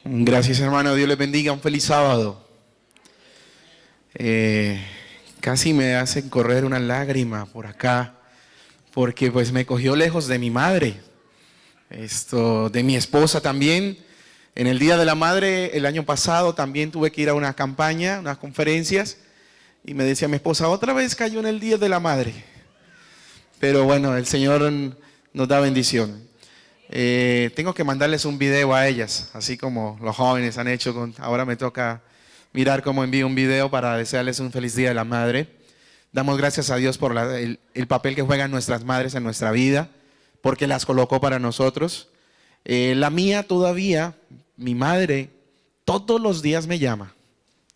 Gracias, hermano. Dios les bendiga. Un feliz sábado. Casi me hacen correr una lágrima por acá, porque pues me cogió lejos de mi madre, de mi esposa también. En el Día de la Madre, el año pasado, también tuve que ir a una campaña, unas conferencias, y me decía mi esposa, otra vez cayó en el Día de la Madre. Pero bueno, el Señor nos da bendición. Tengo que mandarles un video a ellas, así como los jóvenes han hecho. Ahora me toca mirar cómo envío un video para desearles un feliz Día de la Madre. Damos gracias a Dios por el papel que juegan nuestras madres en nuestra vida, porque las colocó para nosotros. La mía todavía, mi madre, todos los días me llama.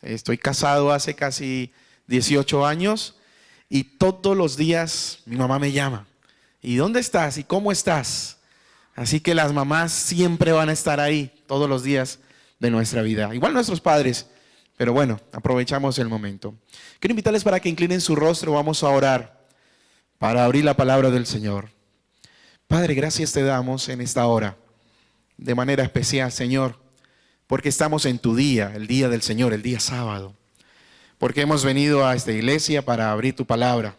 Estoy casado hace casi 18 años y todos los días mi mamá me llama. ¿Y dónde estás? ¿Y cómo estás? Así que las mamás siempre van a estar ahí todos los días de nuestra vida. Igual nuestros padres, pero bueno, aprovechamos el momento. Quiero invitarles para que inclinen su rostro, vamos a orar para abrir la palabra del Señor. Padre, gracias te damos en esta hora, de manera especial, Señor, porque estamos en tu día, el día del Señor, el día sábado. Porque hemos venido a esta iglesia para abrir tu palabra.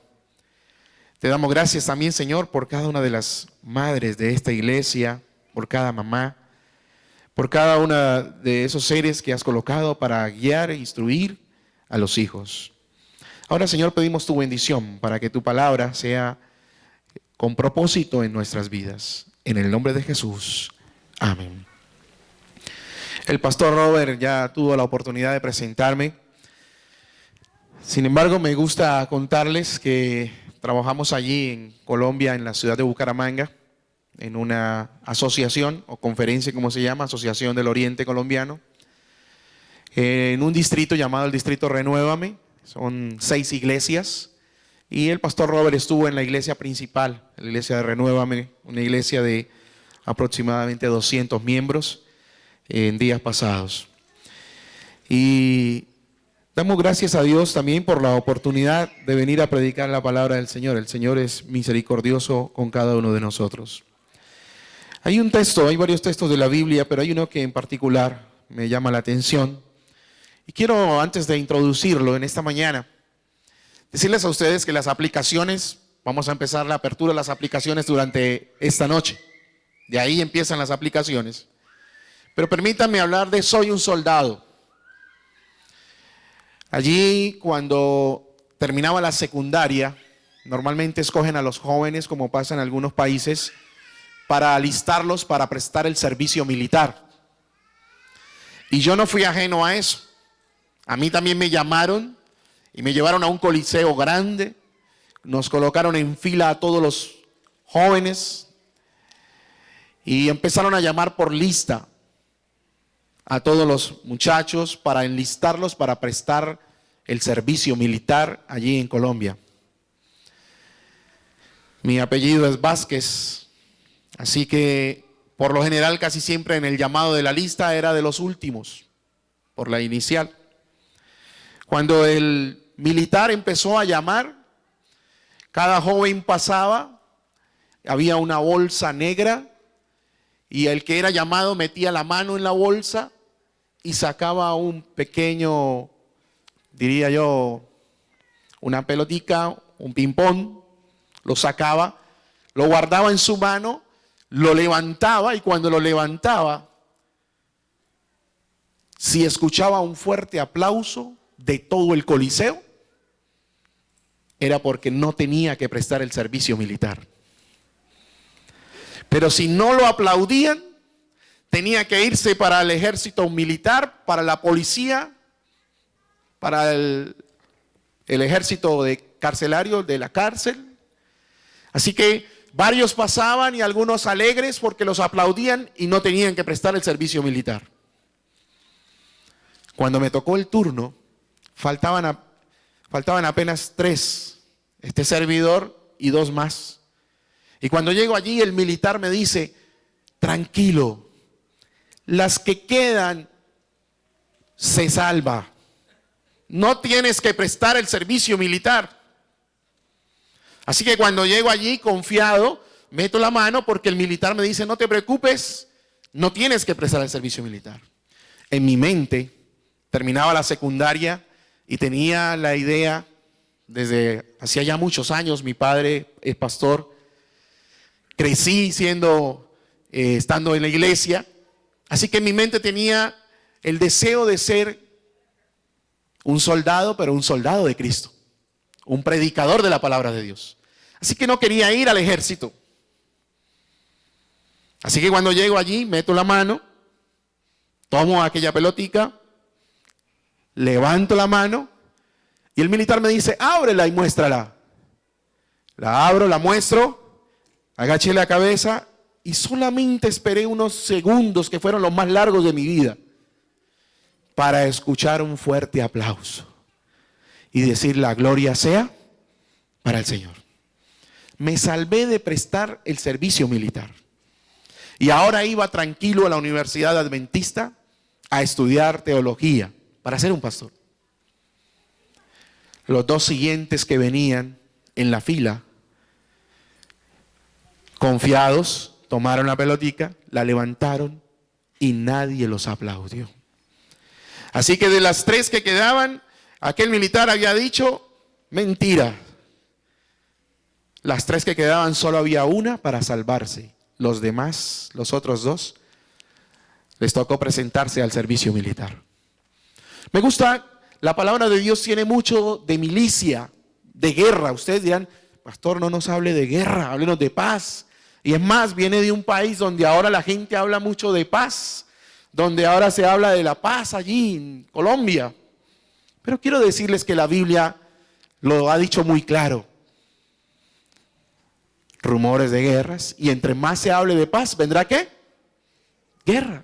Te damos gracias también, Señor, por cada una de las madres de esta iglesia, por cada mamá, por cada uno de esos seres que has colocado para guiar e instruir a los hijos. Ahora, Señor, pedimos tu bendición para que tu palabra sea con propósito en nuestras vidas. En el nombre de Jesús. Amén. El pastor Robert ya tuvo la oportunidad de presentarme. Sin embargo, me gusta contarles que trabajamos allí en Colombia, en la ciudad de Bucaramanga, en una asociación o conferencia, como se llama, Asociación del Oriente Colombiano, en un distrito llamado el Distrito Renuévame. Son 6 iglesias y el pastor Robert estuvo en la iglesia principal, la iglesia de Renuévame, una iglesia de aproximadamente 200 miembros en días pasados. Y damos gracias a Dios también por la oportunidad de venir a predicar la palabra del Señor. El Señor es misericordioso con cada uno de nosotros. Hay un texto, hay varios textos de la Biblia, pero hay uno que en particular me llama la atención. Y quiero, antes de introducirlo en esta mañana, decirles a ustedes que las aplicaciones, vamos a empezar la apertura de las aplicaciones durante esta noche. De ahí empiezan las aplicaciones. Pero permítanme hablar de Soy un soldado. Allí, cuando terminaba la secundaria, normalmente escogen a los jóvenes, como pasa en algunos países, para alistarlos para prestar el servicio militar. Y yo no fui ajeno a eso. A mí también me llamaron y me llevaron a un coliseo grande. Nos colocaron en fila a todos los jóvenes y empezaron a llamar por lista a todos los muchachos para enlistarlos para prestar el servicio militar allí en Colombia. Mi apellido es Vázquez, así que por lo general casi siempre en el llamado de la lista era de los últimos, por la inicial. Cuando el militar empezó a llamar, cada joven pasaba, había una bolsa negra y el que era llamado metía la mano en la bolsa y sacaba un pequeño, diría yo, una pelotica, un ping-pong, lo sacaba, lo guardaba en su mano, lo levantaba y cuando lo levantaba, si escuchaba un fuerte aplauso de todo el coliseo, era porque no tenía que prestar el servicio militar. Pero si no lo aplaudían, tenía que irse para el ejército militar, para la policía, para el ejército carcelario de la cárcel. Así que varios pasaban y algunos alegres porque los aplaudían y no tenían que prestar el servicio militar. Cuando me tocó el turno, faltaban apenas 3, este servidor y 2 más. Y cuando llego allí, el militar me dice, tranquilo, las que quedan se salva. No tienes que prestar el servicio militar. Así que cuando llego allí confiado, meto la mano porque el militar me dice, no te preocupes, no tienes que prestar el servicio militar. en mi mente, terminaba la secundaria y tenía la idea, desde hacía ya muchos años, mi padre es pastor, crecí estando en la iglesia, así que en mi mente tenía el deseo de ser un soldado, pero un soldado de Cristo, un predicador de la palabra de Dios. Así que no quería ir al ejército. Así que cuando llego allí, meto la mano, tomo aquella pelotica, levanto la mano y el militar me dice, ábrela y muéstrala. La abro, la muestro, agaché la cabeza y solamente esperé unos segundos que fueron los más largos de mi vida para escuchar un fuerte aplauso y decir la gloria sea para el Señor. Me salvé de prestar el servicio militar y ahora iba tranquilo a la Universidad Adventista a estudiar teología para ser un pastor. Los dos siguientes que venían en la fila, confiados, tomaron la pelotica, la levantaron y nadie los aplaudió. Así que de las 3 que quedaban, aquel militar había dicho, mentira. Las 3 que quedaban solo había una para salvarse. Los demás, los otros 2, les tocó presentarse al servicio militar. Me gusta, la palabra de Dios tiene mucho de milicia, de guerra. Ustedes dirán, pastor, no nos hable de guerra, háblenos de paz. Y es más, viene de un país donde ahora la gente habla mucho de paz, donde ahora se habla de la paz allí en Colombia. Pero quiero decirles que la Biblia lo ha dicho muy claro. Rumores de guerras, y entre más se hable de paz, ¿vendrá qué? Guerra.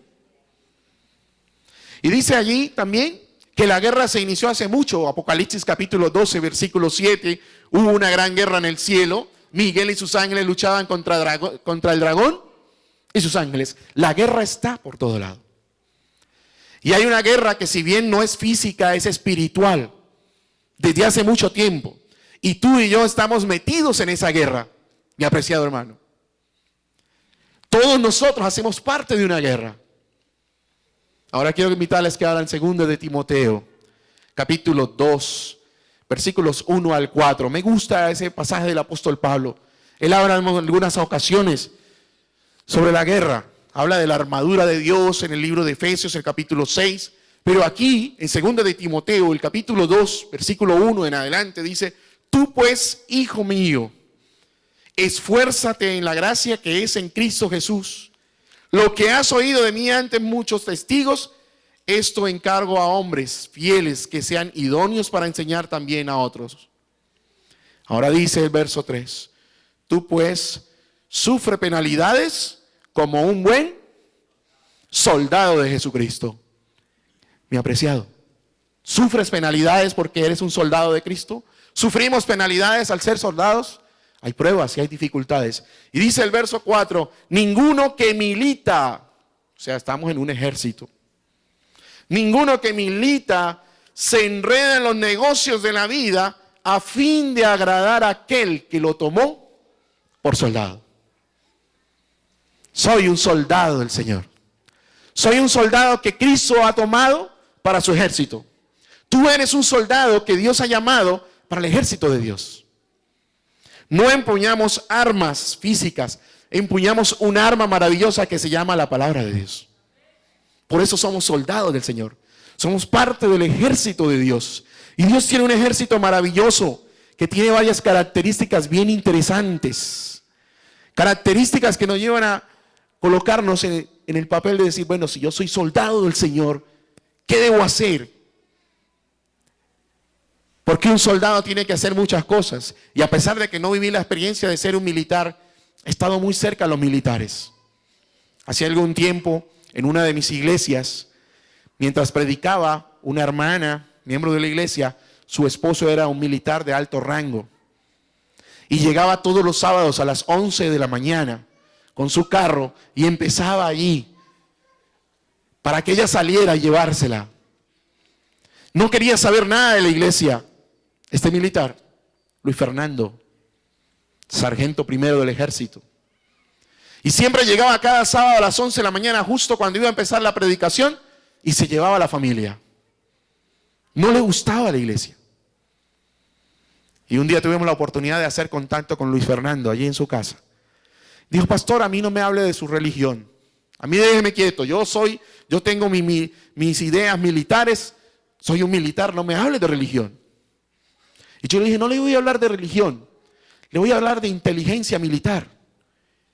Y dice allí también que la guerra se inició hace mucho. Apocalipsis capítulo 12, versículo 7, hubo una gran guerra en el cielo. Miguel y sus ángeles luchaban contra el dragón y sus ángeles. La guerra está por todo lado. Y hay una guerra que, si bien no es física, es espiritual, desde hace mucho tiempo. Y tú y yo estamos metidos en esa guerra, mi apreciado hermano. Todos nosotros hacemos parte de una guerra. Ahora quiero invitarles que abran 2 de Timoteo, capítulo 2, versículos 1 al 4. Me gusta ese pasaje del apóstol Pablo. Él habla en algunas ocasiones sobre la guerra. Habla de la armadura de Dios en el libro de Efesios, el capítulo 6. Pero aquí, en 2 de Timoteo, el capítulo 2, versículo 1 en adelante, dice, tú pues, hijo mío, esfuérzate en la gracia que es en Cristo Jesús. Lo que has oído de mí ante muchos testigos, esto encargo a hombres fieles que sean idóneos para enseñar también a otros. Ahora dice el verso 3, tú pues sufre penalidades como un buen soldado de Jesucristo. Mi apreciado, ¿sufres penalidades porque eres un soldado de Cristo? ¿Sufrimos penalidades al ser soldados? Hay pruebas y hay dificultades. Y dice el verso 4, ninguno que milita, o sea, estamos en un ejército, ninguno que milita se enreda en los negocios de la vida a fin de agradar a aquel que lo tomó por soldado. Soy un soldado del Señor. Soy un soldado que Cristo ha tomado para su ejército. Tú eres un soldado que Dios ha llamado para el ejército de Dios. No empuñamos armas físicas, empuñamos un arma maravillosa que se llama la palabra de Dios. Por eso somos soldados del Señor. Somos parte del ejército de Dios. Y Dios tiene un ejército maravilloso que tiene varias características bien interesantes. Características que nos llevan a colocarnos en el papel de decir, bueno, si yo soy soldado del Señor, ¿qué debo hacer? Porque un soldado tiene que hacer muchas cosas. Y a pesar de que no viví la experiencia de ser un militar, he estado muy cerca a los militares. Hace algún tiempo, en una de mis iglesias, mientras predicaba, una hermana, miembro de la iglesia, su esposo era un militar de alto rango. Y llegaba todos los sábados a las 11 de la mañana con su carro y empezaba allí para que ella saliera a llevársela. No quería saber nada de la iglesia. Este militar, Luis Fernando, sargento primero del ejército. Y siempre llegaba cada sábado a las 11 de la mañana, justo cuando iba a empezar la predicación, y se llevaba a la familia. No le gustaba la iglesia. Y un día tuvimos la oportunidad de hacer contacto con Luis Fernando allí en su casa. Dijo, pastor, a mí no me hable de su religión. A mí déjeme quieto. Yo tengo mis ideas militares. Soy un militar, no me hable de religión. Y yo le dije, no le voy a hablar de religión. Le voy a hablar de inteligencia militar.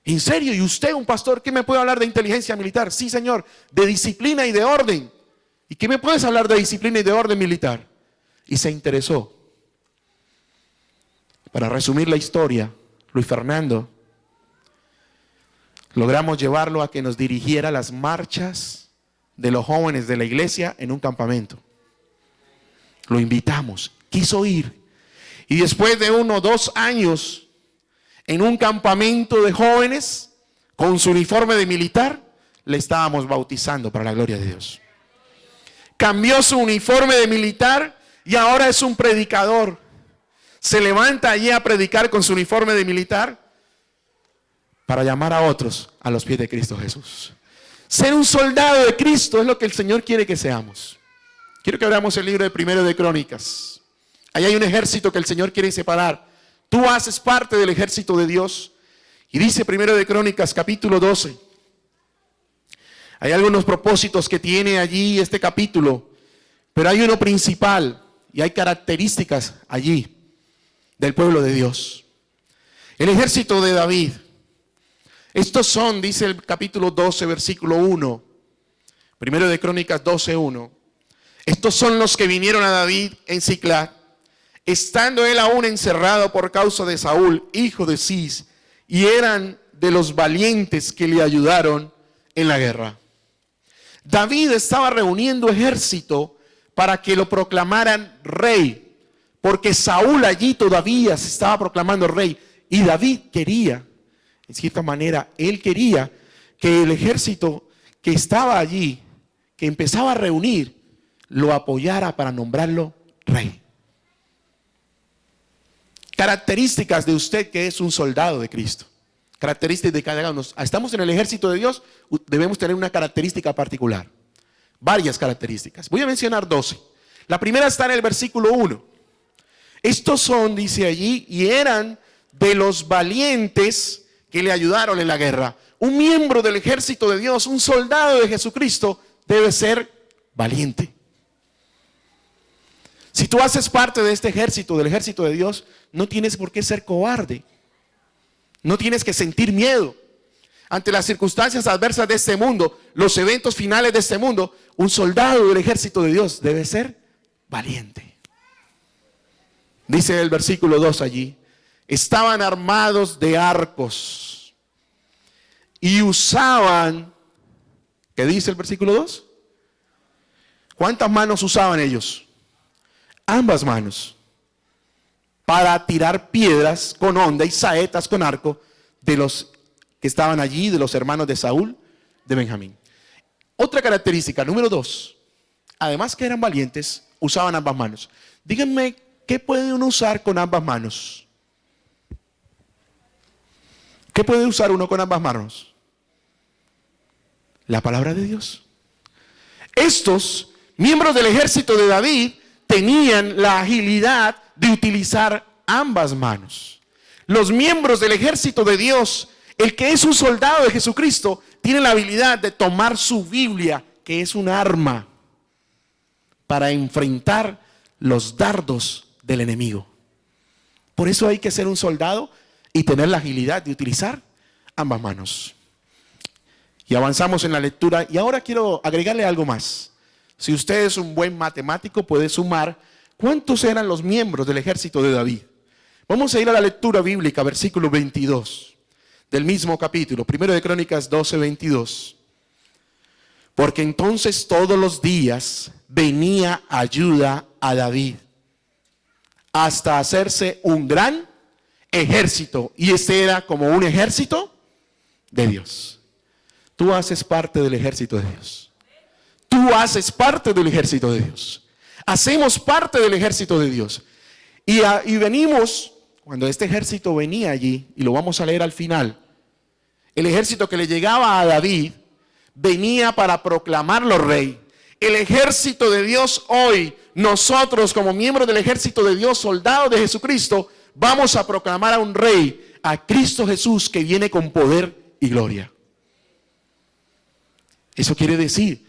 ¿En serio? ¿Y usted, un pastor, qué me puede hablar de inteligencia militar? Sí, señor, de disciplina y de orden. ¿Y qué me puedes hablar de disciplina y de orden militar? Y se interesó. Para resumir la historia, Luis Fernando, logramos llevarlo a que nos dirigiera las marchas de los jóvenes de la iglesia en un campamento. Lo invitamos, quiso ir. Y después de 1 o 2 años en un campamento de jóvenes con su uniforme de militar, le estábamos bautizando para la gloria de Dios. Cambió su uniforme de militar y ahora es un predicador. Se levanta allí a predicar con su uniforme de militar para llamar a otros a los pies de Cristo Jesús. Ser un soldado de Cristo es lo que el Señor quiere que seamos. Quiero que abramos el libro de 1 de Crónicas. Ahí hay un ejército que el Señor quiere separar. Tú haces parte del ejército de Dios. Y dice 1 de Crónicas, capítulo 12. Hay algunos propósitos que tiene allí este capítulo, pero hay uno principal y hay características allí del pueblo de Dios. El ejército de David. Estos son, dice el capítulo 12, versículo 1. 1 de Crónicas 12, 1. Estos son los que vinieron a David en Siclag, estando él aún encerrado por causa de Saúl, hijo de Cis, y eran de los valientes que le ayudaron en la guerra. David estaba reuniendo ejército para que lo proclamaran rey, porque Saúl allí todavía se estaba proclamando rey, y David quería, en cierta manera, él quería que el ejército que estaba allí, que empezaba a reunir, lo apoyara para nombrarlo rey. Características de usted que es un soldado de Cristo. Características de cada uno. Estamos en el ejército de Dios, debemos tener una característica particular. Varias características. Voy a mencionar 12. La primera está en el versículo 1. Estos son, dice allí, y eran de los valientes que le ayudaron en la guerra. Un miembro del ejército de Dios, un soldado de Jesucristo, debe ser valiente. Si tú haces parte de este ejército, del ejército de Dios, no tienes por qué ser cobarde. No tienes que sentir miedo. Ante las circunstancias adversas de este mundo, los eventos finales de este mundo, un soldado del ejército de Dios debe ser valiente. Dice el versículo 2 allí, estaban armados de arcos y usaban, ¿qué dice el versículo 2? ¿Cuántas manos usaban ellos? Ambas manos, para tirar piedras con honda y saetas con arco de los que estaban allí, de los hermanos de Saúl, de Benjamín. Otra característica, número 2, además que eran valientes, usaban ambas manos. Díganme, ¿qué puede uno usar con ambas manos? ¿Qué puede usar uno con ambas manos? La palabra de Dios. Estos miembros del ejército de David tenían la agilidad de utilizar ambas manos. Los miembros del ejército de Dios, el que es un soldado de Jesucristo, tiene la habilidad de tomar su Biblia, que es un arma, para enfrentar los dardos del enemigo. Por eso hay que ser un soldado y tener la agilidad de utilizar ambas manos. Y avanzamos en la lectura. Y ahora quiero agregarle algo más. Si usted es un buen matemático, puede sumar cuántos eran los miembros del ejército de David. Vamos a ir a la lectura bíblica, versículo 22, del mismo capítulo, 1 de Crónicas 12, 22. Porque entonces todos los días venía ayuda a David, hasta hacerse un gran ejército. Y este era como un ejército de Dios. Tú haces parte del ejército de Dios. Tú haces parte del ejército de Dios. Hacemos parte del ejército de Dios. Y venimos, cuando este ejército venía allí, y lo vamos a leer al final, el ejército que le llegaba a David, venía para proclamarlo rey. el ejército de Dios hoy, nosotros como miembros del ejército de Dios, soldados de Jesucristo, vamos a proclamar a un rey, a Cristo Jesús, que viene con poder y gloria. Eso quiere decir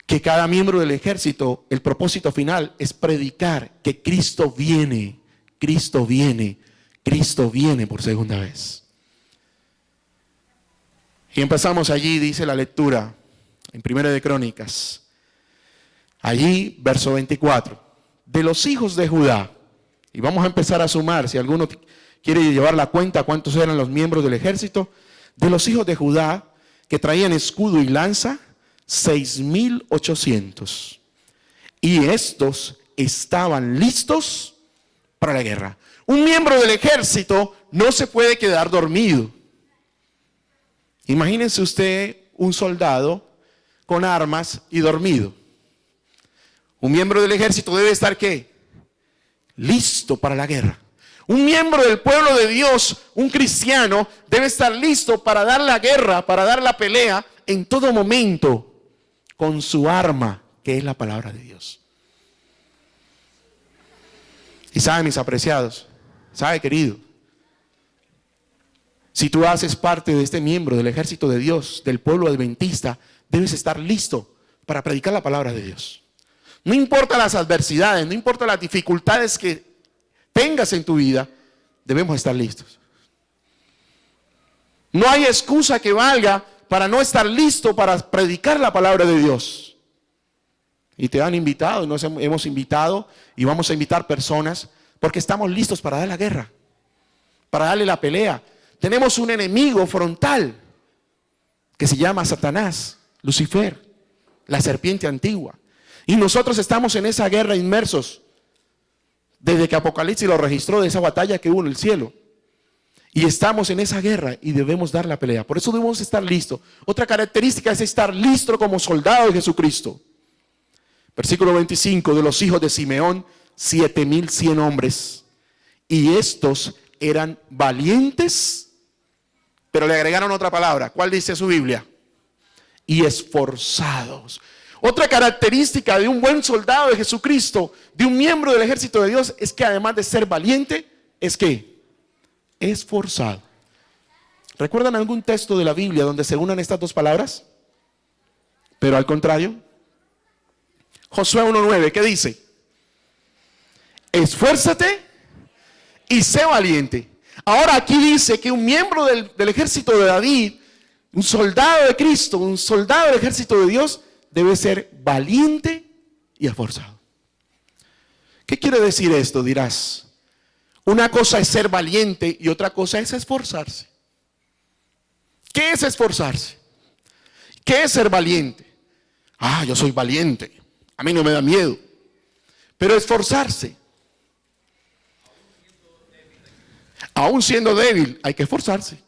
que cada miembro del ejército, el propósito final es predicar que Cristo viene, Cristo viene, Cristo viene por segunda vez. Y empezamos allí, dice la lectura, en Primera de Crónicas. Allí, verso 24. De los hijos de Judá, y vamos a empezar a sumar, si alguno quiere llevar la cuenta, cuántos eran los miembros del ejército. De los hijos de Judá, que traían escudo y lanza, 6,800. Y estos estaban listos para la guerra. Un miembro del ejército no se puede quedar dormido. Imagínense usted un soldado con armas y dormido. Un miembro del ejército debe estar ¿qué? Listo para la guerra. Un miembro del pueblo de Dios, un cristiano, debe estar listo para dar la guerra, para dar la pelea en todo momento con su arma, que es la palabra de Dios. Y sabe, mis apreciados, sabe, querido, si tú haces parte de este miembro del ejército de Dios, del pueblo adventista, debes estar listo para predicar la palabra de Dios. No importa las adversidades, no importa las dificultades que tengas en tu vida, debemos estar listos. No hay excusa que valga para no estar listo para predicar la palabra de Dios. Y te han invitado, nos hemos invitado y vamos a invitar personas porque estamos listos para dar la guerra, para darle la pelea. Tenemos un enemigo frontal que se llama Satanás, Lucifer, la serpiente antigua. Y nosotros estamos en esa guerra inmersos desde que Apocalipsis lo registró, de esa batalla que hubo en el cielo. Y estamos en esa guerra y debemos dar la pelea. Por eso debemos estar listos. Otra característica es estar listo como soldado de Jesucristo. Versículo 25, de los hijos de Simeón, 7,100 hombres. Y estos eran valientes, pero le agregaron otra palabra. ¿Cuál dice su Biblia? Y esforzados. Otra característica de un buen soldado de Jesucristo, de un miembro del ejército de Dios, es que además de ser valiente, es que esforzado. ¿Recuerdan algún texto de la Biblia donde se unan estas dos palabras? Pero al contrario. Josué 1:9, ¿qué dice? Esfuérzate y sé valiente. Ahora aquí dice que un miembro del ejército de David, un soldado de Cristo, un soldado del ejército de Dios, debe ser valiente y esforzado. ¿Qué quiere decir esto? Dirás. Una cosa es ser valiente y otra cosa es esforzarse. ¿Qué es esforzarse? ¿Qué es ser valiente? Ah, yo soy valiente. A mí no me da miedo. Pero esforzarse. Aún siendo débil, hay que esforzarse.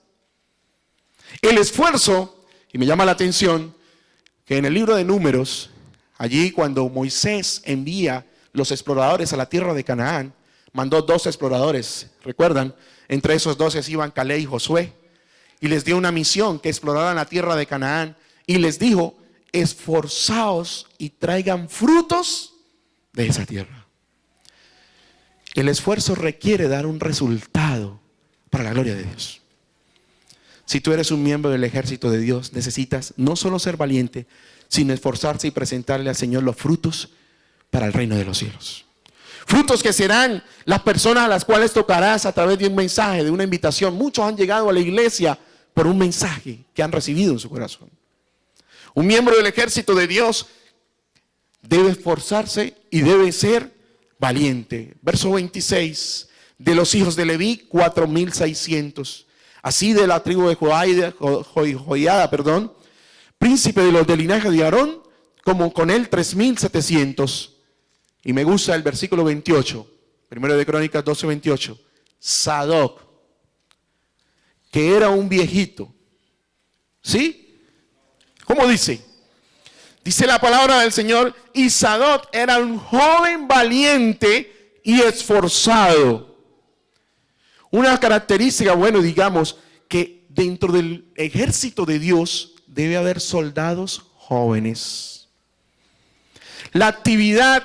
El esfuerzo, y me llama la atención, que en el libro de Números, allí cuando Moisés envía los exploradores a la tierra de Canaán, mandó 2 exploradores, ¿recuerdan? Entre esos 2 iban Caleb y Josué, y les dio una misión, que exploraran la tierra de Canaán, y les dijo, esforzaos y traigan frutos de esa tierra. El esfuerzo requiere dar un resultado para la gloria de Dios. Si tú eres un miembro del ejército de Dios, necesitas no solo ser valiente, sino esforzarse y presentarle al Señor los frutos para el reino de los cielos. Frutos que serán las personas a las cuales tocarás a través de un mensaje, de una invitación. Muchos han llegado a la iglesia por un mensaje que han recibido en su corazón. Un miembro del ejército de Dios debe esforzarse y debe ser valiente. Verso 26, de los hijos de Leví, 4,600. Así de la tribu de Joiada, príncipe de los del linaje de Aarón, como con él 3,700. Y me gusta el versículo 28, primero de Crónicas 12:28. Sadoc, que era un viejito. ¿Sí? ¿Cómo dice? Dice la palabra del Señor, y Sadoc era un joven valiente y esforzado. Una característica, bueno, digamos, que dentro del ejército de Dios debe haber soldados jóvenes. La actividad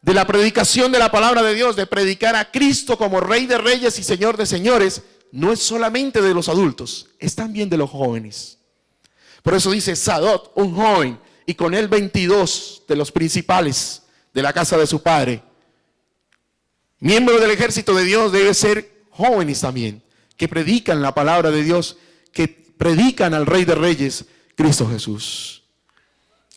de la predicación de la palabra de Dios, de predicar a Cristo como Rey de Reyes y Señor de Señores, no es solamente de los adultos, es también de los jóvenes. Por eso dice Sadok, un joven, y con él 22 de los principales de la casa de su padre. Miembros del ejército de Dios deben ser jóvenes también, que predican la palabra de Dios, que predican al Rey de Reyes, Cristo Jesús.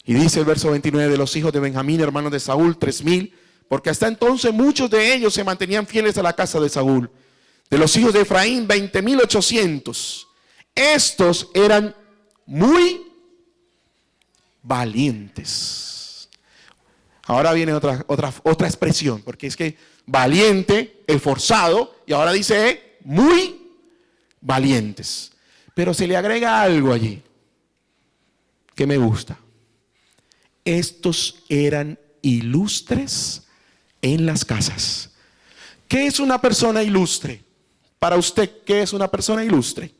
Y dice el verso 29, de los hijos de Benjamín, hermanos de Saúl, 3,000, porque hasta entonces muchos de ellos se mantenían fieles a la casa de Saúl. De los hijos de Efraín, 20,800. Estos eran muy valientes. Ahora viene otra expresión, porque es que valiente, esforzado, y ahora dice muy valientes. Pero se le agrega algo allí que me gusta. Estos eran ilustres en las casas. ¿Qué es una persona ilustre? Para usted, ¿qué es una persona ilustre?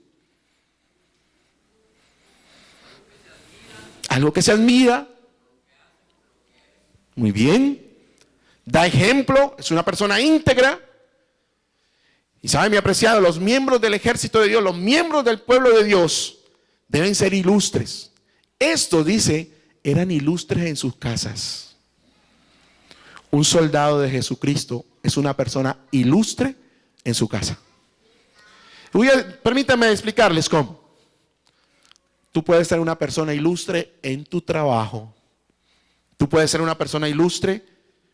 Algo que se admira. Muy bien. Da ejemplo, es una persona íntegra. Y sabe, mi apreciado, los miembros del ejército de Dios, los miembros del pueblo de Dios, deben ser ilustres. Esto dice, eran ilustres en sus casas. Un soldado de Jesucristo es una persona ilustre en su casa. Permítanme explicarles cómo. Tú puedes ser una persona ilustre en tu trabajo. Tú puedes ser una persona ilustre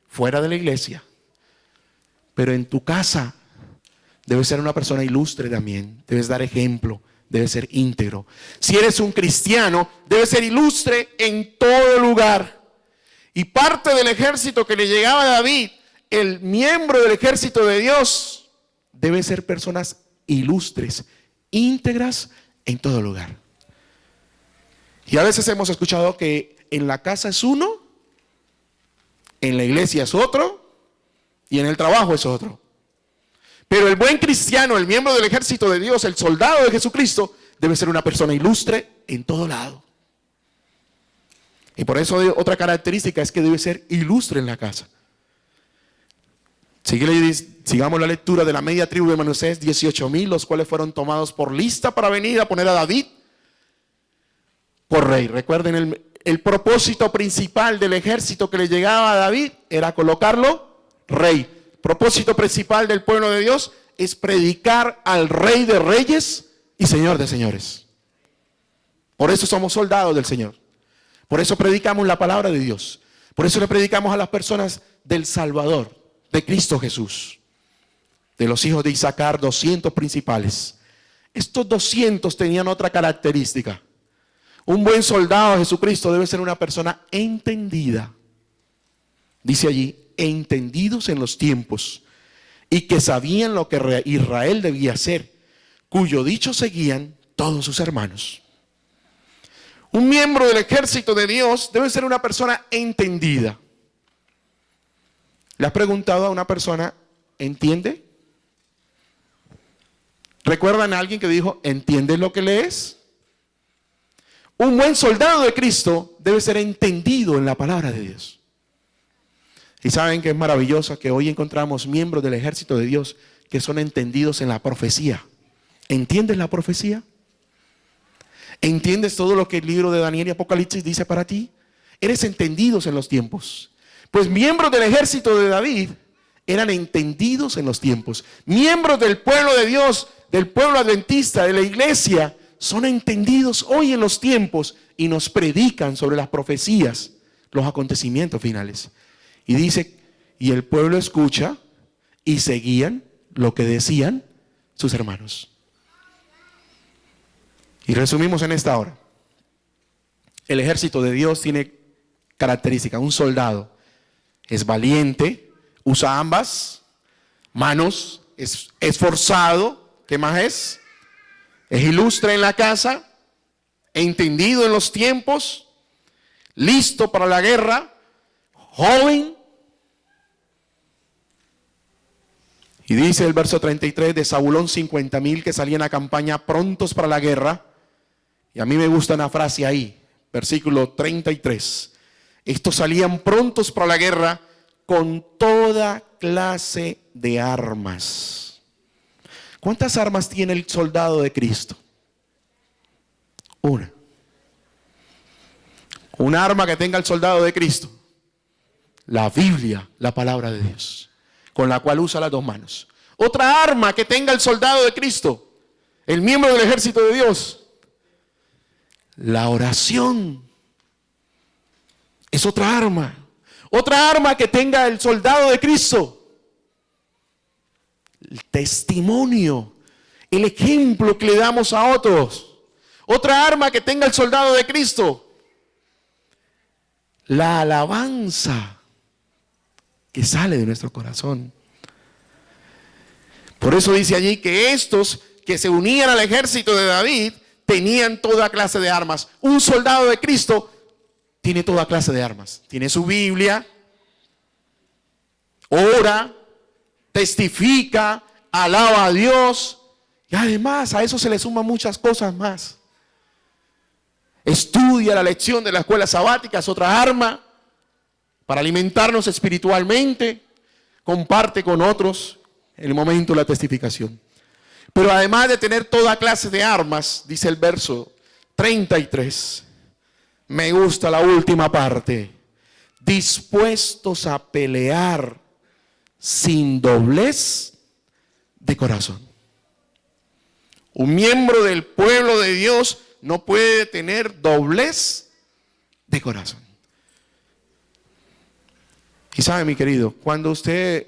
fuera de la iglesia. Pero en tu casa debes ser una persona ilustre también. Debes dar ejemplo. Debes ser íntegro. Si eres un cristiano, debes ser ilustre en todo lugar. Y parte del ejército que le llegaba a David, el miembro del ejército de Dios, debe ser personas ilustres, íntegras en todo lugar. Y a veces hemos escuchado que en la casa es uno, en la iglesia es otro y en el trabajo es otro. Pero el buen cristiano, el miembro del ejército de Dios, el soldado de Jesucristo, debe ser una persona ilustre en todo lado. Y por eso otra característica es que debe ser ilustre en la casa. Sigamos la lectura de la media tribu de Manasés, 18,000, los cuales fueron tomados por lista para venir a poner a David por rey. Recuerden, el propósito principal del ejército que le llegaba a David era colocarlo rey. El propósito principal del pueblo de Dios es predicar al Rey de Reyes y Señor de Señores. Por eso somos soldados del Señor. Por eso predicamos la palabra de Dios. Por eso le predicamos a las personas del Salvador, de Cristo Jesús. De los hijos de Isaacar, 200 principales. Estos 200 tenían otra característica. Un buen soldado de Jesucristo debe ser una persona entendida. Dice allí, entendidos en los tiempos, y que sabían lo que Israel debía hacer, cuyo dicho seguían todos sus hermanos. Un miembro del ejército de Dios debe ser una persona entendida. ¿Le has preguntado a una persona, ¿entiende? ¿Recuerdan a alguien que dijo, ¿entiendes lo que lees? Un buen soldado de Cristo debe ser entendido en la palabra de Dios. Y saben que es maravilloso que hoy encontramos miembros del ejército de Dios que son entendidos en la profecía. ¿Entiendes la profecía? ¿Entiendes todo lo que el libro de Daniel y Apocalipsis dice para ti? Eres entendidos en los tiempos. Pues miembros del ejército de David eran entendidos en los tiempos. Miembros del pueblo de Dios, del pueblo adventista, de la iglesia, son entendidos hoy en los tiempos y nos predican sobre las profecías, los acontecimientos finales. Y dice, y el pueblo escucha y seguían lo que decían sus hermanos. Y resumimos en esta hora. El ejército de Dios tiene características. Un soldado es valiente, usa ambas manos, es esforzado. ¿Qué más es? Es ilustre en la casa, entendido en los tiempos, listo para la guerra, joven. Y dice el verso 33 de Zabulón, 50,000 que salían a campaña prontos para la guerra. Y a mí me gusta una frase ahí, versículo 33. Estos salían prontos para la guerra con toda clase de armas. ¿Cuántas armas tiene el soldado de Cristo? Una. Una arma que tenga el soldado de Cristo: la Biblia, la palabra de Dios, con la cual usa las dos manos. Otra arma que tenga el soldado de Cristo, el miembro del ejército de Dios: la oración. Es otra arma. Otra arma que tenga el soldado de Cristo: el testimonio, el ejemplo que le damos a otros. Otra arma que tenga el soldado de Cristo: la alabanza que sale de nuestro corazón. Por eso dice allí que estos que se unían al ejército de David tenían toda clase de armas. Un soldado de Cristo tiene toda clase de armas. Tiene su Biblia, ora, testifica, alaba a Dios, y además a eso se le suman muchas cosas más. Estudia la lección de la escuela sabática, es otra arma para alimentarnos espiritualmente. Comparte con otros en el momento de la testificación. Pero además de tener toda clase de armas, dice el verso 33, me gusta la última parte: dispuestos a pelear sin doblez de corazón. Un miembro del pueblo de Dios no puede tener doblez de corazón. Y sabe, mi querido, cuando usted,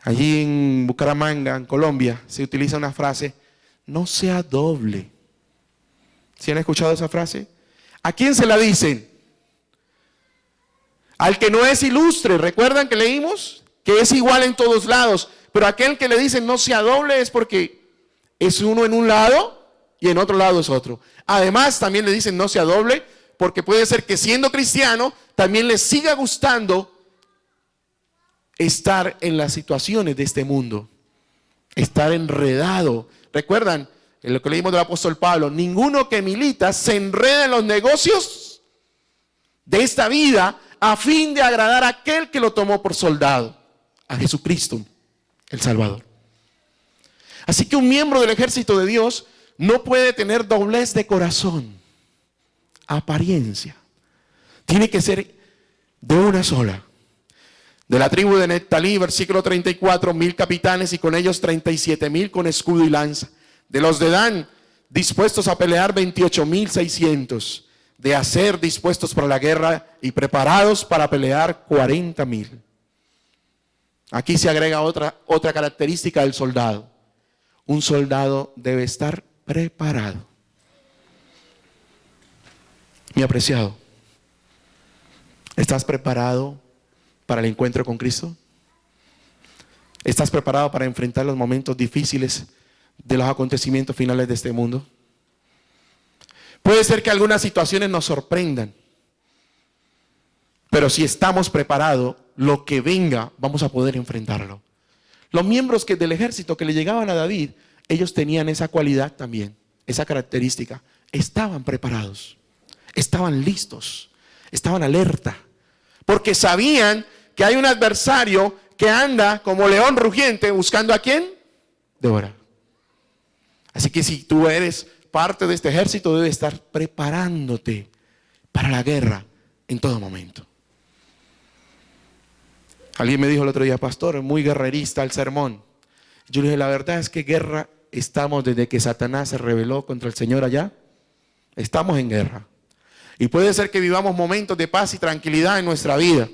allí en Bucaramanga, en Colombia, se utiliza una frase: no sea doble. ¿Sí han escuchado esa frase? ¿A quién se la dicen? Al que no es ilustre. ¿Recuerdan que leímos? Que es igual en todos lados. Pero aquel que le dicen no sea doble es porque es uno en un lado y en otro lado es otro. Además, también le dicen no sea doble porque puede ser que siendo cristiano también le siga gustando estar en las situaciones de este mundo, estar enredado. ¿Recuerdan lo que leímos del apóstol Pablo? Ninguno que milita se enreda en los negocios de esta vida a fin de agradar a aquel que lo tomó por soldado, a Jesucristo, el Salvador. Así que un miembro del ejército de Dios no puede tener doblez de corazón, apariencia. Tiene que ser de una sola. De la tribu de Neftalí, versículo 34, 1000 capitanes y con ellos 37,000 con escudo y lanza. De los de Dan, dispuestos a pelear 28,600. De Aser, dispuestos para la guerra y preparados para pelear 40,000. Aquí se agrega otra característica del soldado. Un soldado debe estar preparado. Mi apreciado, ¿estás preparado para el encuentro con Cristo? ¿Estás preparado para enfrentar los momentos difíciles de los acontecimientos finales de este mundo? Puede ser que algunas situaciones nos sorprendan, pero si estamos preparados, lo que venga, vamos a poder enfrentarlo. Los miembros del ejército que le llegaban a David, ellos tenían esa cualidad también, esa característica. Estaban preparados, estaban listos, estaban alerta, porque sabían que hay un adversario que anda como león rugiente buscando a quién devorar. Así que si tú eres parte de este ejército, debes estar preparándote para la guerra en todo momento. Alguien me dijo el otro día: pastor, muy guerrerista el sermón. Yo le dije: la verdad es que guerra estamos desde que Satanás se rebeló contra el Señor allá. Estamos en guerra. Y puede ser que vivamos momentos de paz y tranquilidad en nuestra vida,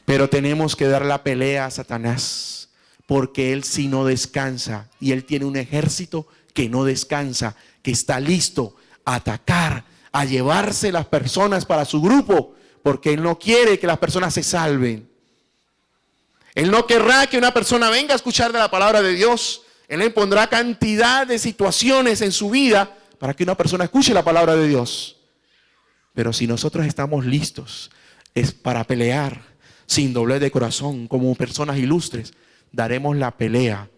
pero tenemos que dar la pelea a Satanás, porque él sí no descansa, y él tiene un ejército que no descansa, que está listo a atacar, a llevarse las personas para su grupo, porque él no quiere que las personas se salven. Él no querrá que una persona venga a escuchar de la palabra de Dios. Él le pondrá cantidad de situaciones en su vida para que una persona escuche la palabra de Dios. Pero si nosotros estamos listos es para pelear sin doblez de corazón, como personas ilustres, daremos la pelea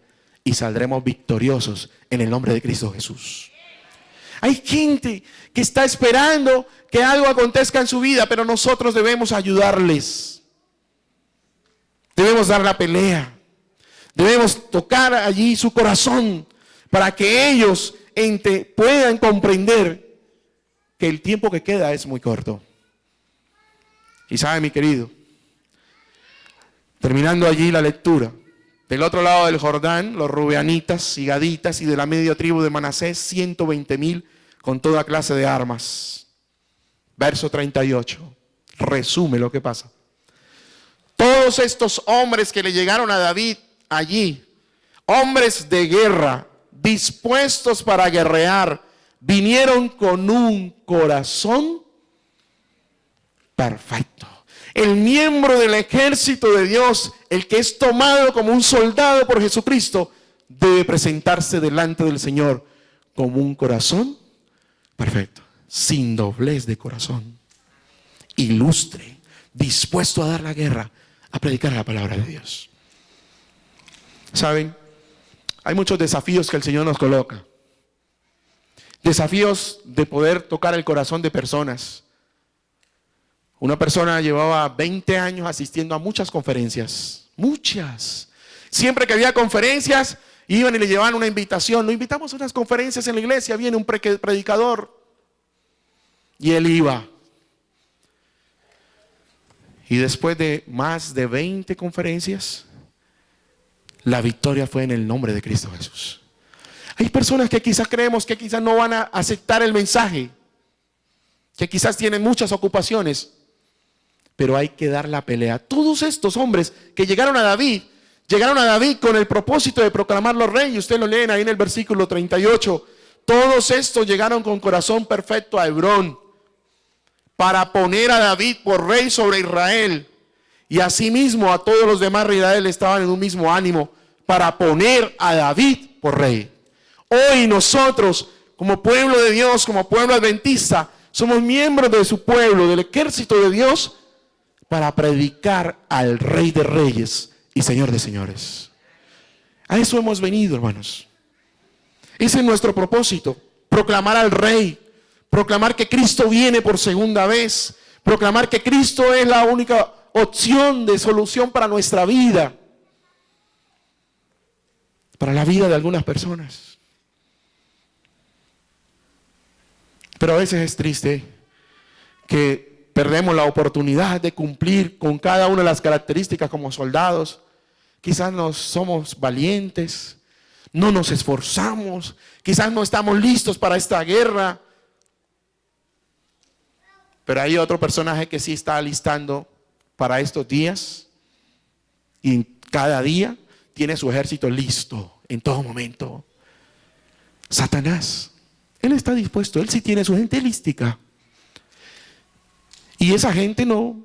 y saldremos victoriosos en el nombre de Cristo Jesús. Hay gente que está esperando que algo acontezca en su vida, pero nosotros debemos ayudarles. Debemos dar la pelea. Debemos tocar allí su corazón para que ellos puedan comprender que el tiempo que queda es muy corto. Y sabe, mi querido, terminando allí la lectura, del otro lado del Jordán, los rubeanitas y gaditas y de la media tribu de Manasés, 120,000 con toda clase de armas. Verso 38, resume lo que pasa. Todos estos hombres que le llegaron a David allí, hombres de guerra, dispuestos para guerrear, vinieron con un corazón perfecto. El miembro del ejército de Dios, el que es tomado como un soldado por Jesucristo, debe presentarse delante del Señor como un corazón perfecto, sin doblez de corazón, ilustre, dispuesto a dar la guerra, a predicar la palabra de Dios. ¿Saben? Hay muchos desafíos que el Señor nos coloca. Desafíos de poder tocar el corazón de personas. Una persona llevaba 20 años asistiendo a muchas conferencias, muchas. Siempre que había conferencias, iban y le llevaban una invitación. Lo invitamos a unas conferencias en la iglesia, viene un predicador. Y él iba. Y después de más de 20 conferencias, la victoria fue en el nombre de Cristo Jesús. Hay personas que quizás creemos que quizás no van a aceptar el mensaje, que quizás tienen muchas ocupaciones, pero hay que dar la pelea. Todos estos hombres que llegaron a David con el propósito de proclamarlo rey, y usted lo leen ahí en el versículo 38, todos estos llegaron con corazón perfecto a Hebrón, para poner a David por rey sobre Israel. Y asimismo a todos los demás reyes de Israel estaban en un mismo ánimo para poner a David por rey. Hoy nosotros, como pueblo de Dios, como pueblo adventista, somos miembros de su pueblo, del ejército de Dios, para predicar al Rey de Reyes y Señor de Señores. A eso hemos venido, hermanos. Ese es nuestro propósito, proclamar al Rey, proclamar que Cristo viene por segunda vez, proclamar que Cristo es la única opción de solución para nuestra vida, para la vida de algunas personas. Pero a veces es triste que perdemos la oportunidad de cumplir con cada una de las características como soldados. Quizás no somos valientes, no nos esforzamos, quizás no estamos listos para esta guerra. Pero hay otro personaje que sí está alistando para estos días, y cada día tiene su ejército listo en todo momento. Satanás, él está dispuesto, él sí tiene su gente lística. Y esa gente no.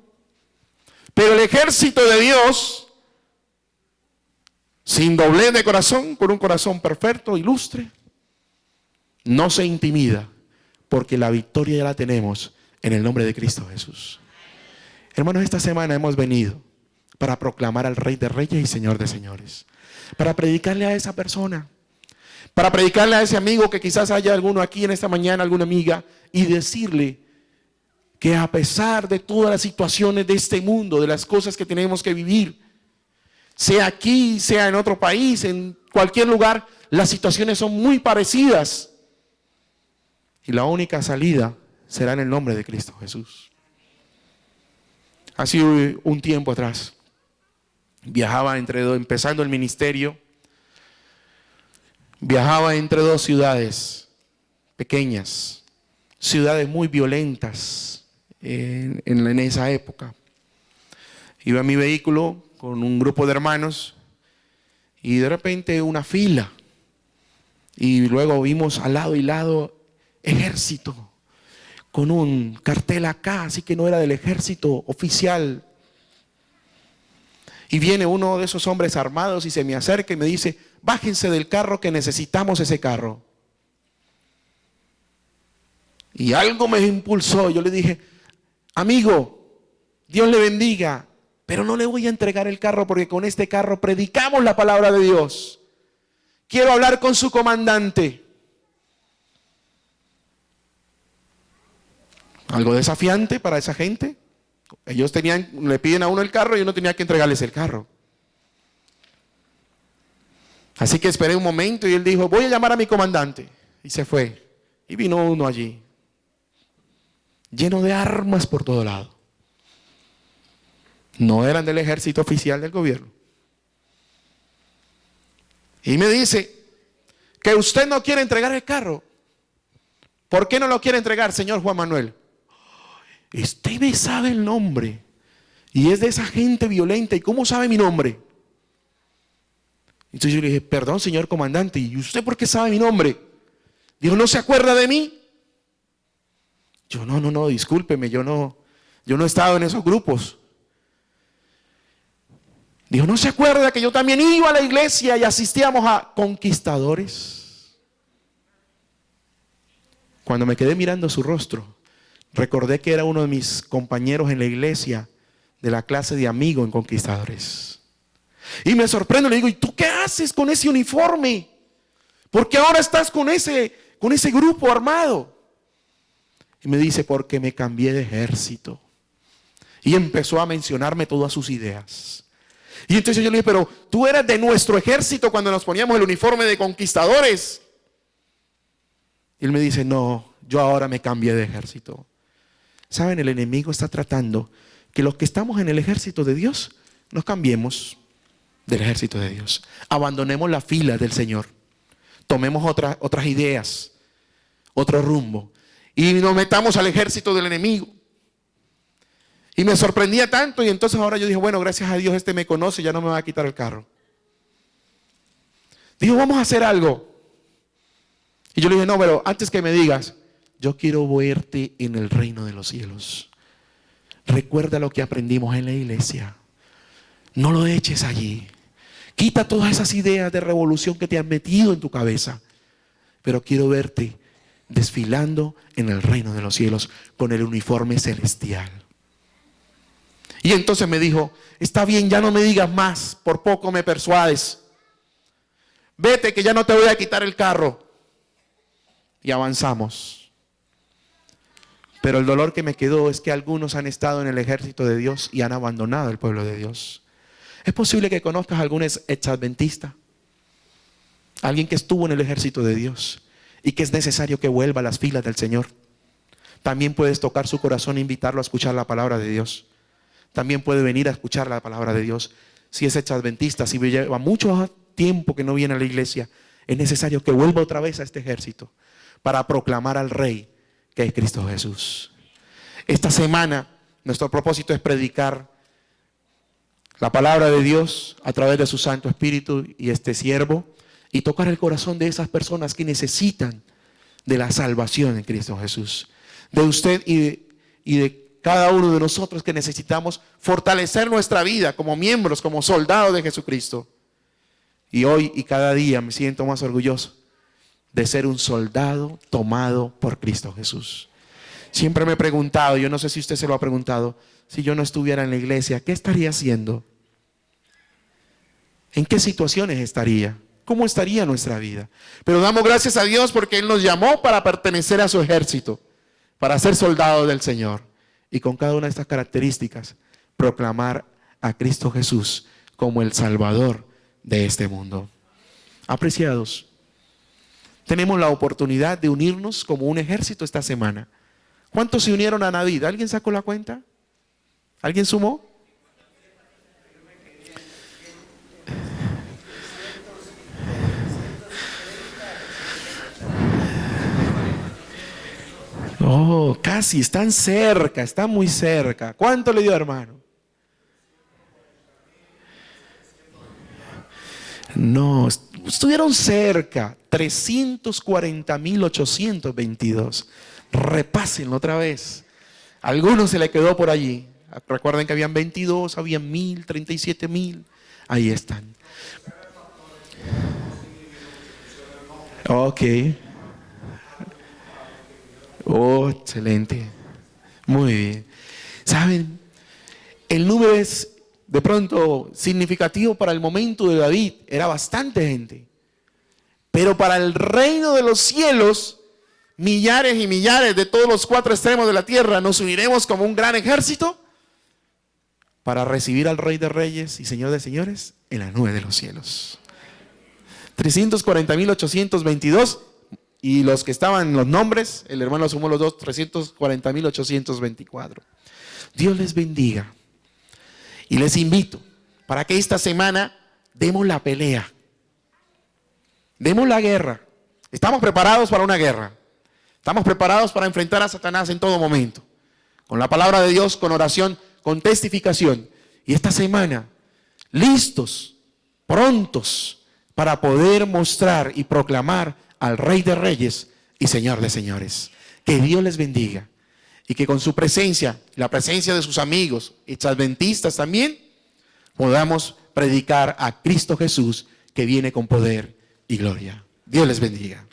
Pero el ejército de Dios, sin doblez de corazón, con un corazón perfecto, ilustre, no se intimida, porque la victoria ya la tenemos en el nombre de Cristo Jesús. Hermanos, esta semana hemos venido para proclamar al Rey de Reyes y Señor de Señores, para predicarle a esa persona, para predicarle a ese amigo, que quizás haya alguno aquí en esta mañana, alguna amiga, y decirle que a pesar de todas las situaciones de este mundo, de las cosas que tenemos que vivir, sea aquí, sea en otro país, en cualquier lugar, las situaciones son muy parecidas. Y la única salida será en el nombre de Cristo Jesús. Hace un tiempo atrás, viajaba empezando el ministerio, viajaba entre dos ciudades pequeñas, ciudades muy violentas en esa época. Iba en mi vehículo con un grupo de hermanos y de repente una fila, y luego vimos al lado y lado ejército con un cartel acá, así que no era del ejército oficial. Y viene uno de esos hombres armados y se me acerca y me dice: bájense del carro, que necesitamos ese carro. Y algo me impulsó. Yo le dije: amigo, Dios le bendiga, pero no le voy a entregar el carro, porque con este carro predicamos la palabra de Dios. Quiero hablar con su comandante. Algo desafiante para esa gente. Ellos le piden a uno el carro y uno tenía que entregarles el carro. Así que esperé un momento y él dijo, voy a llamar a mi comandante. Y se fue. Y vino uno allí, lleno de armas por todo lado. No eran del ejército oficial del gobierno. Y me dice que usted no quiere entregar el carro. ¿Por qué no lo quiere entregar, señor Juan Manuel? Usted me sabe el nombre. Y es de esa gente violenta. ¿Y cómo sabe mi nombre? Entonces yo le dije, perdón, señor comandante, ¿y usted por qué sabe mi nombre? Dijo, ¿no se acuerda de mí? Yo, no, discúlpeme, yo no he estado en esos grupos. Dijo, ¿no se acuerda que yo también iba a la iglesia y asistíamos a conquistadores? Cuando me quedé mirando su rostro, recordé que era uno de mis compañeros en la iglesia de la clase de amigo en conquistadores. Y me sorprendo, le digo, ¿y tú qué haces con ese uniforme? ¿Por qué ahora estás con ese grupo armado? Y me dice, porque me cambié de ejército. Y empezó a mencionarme todas sus ideas. Y entonces yo le dije, pero tú eras de nuestro ejército cuando nos poníamos el uniforme de conquistadores. Y él me dice, no, yo ahora me cambié de ejército. ¿Saben? El enemigo está tratando que los que estamos en el ejército de Dios nos cambiemos del ejército de Dios. Abandonemos la fila del Señor. Tomemos otras ideas, otro rumbo. Y nos metamos al ejército del enemigo. Y me sorprendía tanto. Y entonces ahora yo dije, bueno, gracias a Dios este me conoce, ya no me va a quitar el carro. Dijo, vamos a hacer algo. Y yo le dije, no, pero antes que me digas, yo quiero verte en el reino de los cielos. Recuerda lo que aprendimos en la iglesia. No lo eches allí. Quita todas esas ideas de revolución que te han metido en tu cabeza. Pero quiero verte desfilando en el reino de los cielos con el uniforme celestial. Y entonces me dijo, está bien, ya no me digas más, por poco me persuades. Vete que ya no te voy a quitar el carro. Y avanzamos. Pero el dolor que me quedó es que algunos han estado en el ejército de Dios y han abandonado el pueblo de Dios. Es posible que conozcas a algún exadventista, alguien que estuvo en el ejército de Dios y que es necesario que vuelva a las filas del Señor. También puedes tocar su corazón e invitarlo a escuchar la palabra de Dios. También puede venir a escuchar la palabra de Dios. Si es exadventista, si lleva mucho tiempo que no viene a la iglesia, es necesario que vuelva otra vez a este ejército para proclamar al Rey que es Cristo Jesús. Esta semana nuestro propósito es predicar la palabra de Dios a través de su Santo Espíritu y este siervo, y tocar el corazón de esas personas que necesitan de la salvación en Cristo Jesús. De usted y de cada uno de nosotros que necesitamos fortalecer nuestra vida como miembros, como soldados de Jesucristo. Y hoy y cada día me siento más orgulloso de ser un soldado tomado por Cristo Jesús. Siempre me he preguntado, yo no sé si usted se lo ha preguntado, si yo no estuviera en la iglesia, ¿qué estaría haciendo? ¿En qué situaciones estaría? ¿Cómo estaría nuestra vida? Pero damos gracias a Dios porque Él nos llamó para pertenecer a su ejército, para ser soldados del Señor. Y con cada una de estas características, proclamar a Cristo Jesús como el Salvador de este mundo. Apreciados, tenemos la oportunidad de unirnos como un ejército esta semana. ¿Cuántos se unieron a Navid? ¿Alguien sacó la cuenta? ¿Alguien sumó? Oh, casi, están cerca, están muy cerca. ¿Cuánto le dio, hermano? No, estuvieron cerca, 340.822. Repásenlo otra vez. A algunos se le quedó por allí. Recuerden que habían 22, habían 1,000, 37,000. Ahí están. Ok. Oh, excelente. Muy bien. ¿Saben? El número es de pronto significativo para el momento de David. Era bastante gente. Pero para el reino de los cielos millares y millares de todos los cuatro extremos de la tierra, nos uniremos como un gran ejército para recibir al Rey de Reyes y Señor de Señores en la nube de los cielos. 340.822, y los que estaban los nombres, el hermano sumó los dos, 340.824. Dios les bendiga. Y les invito para que esta semana demos la pelea, demos la guerra. Estamos preparados para una guerra. Estamos preparados para enfrentar a Satanás en todo momento, con la palabra de Dios, con oración, con testificación. Y esta semana, listos, prontos, para poder mostrar y proclamar al Rey de Reyes y Señor de Señores. Que Dios les bendiga y que con su presencia, la presencia de sus amigos y adventistas también, podamos predicar a Cristo Jesús, que viene con poder y gloria. Dios les bendiga.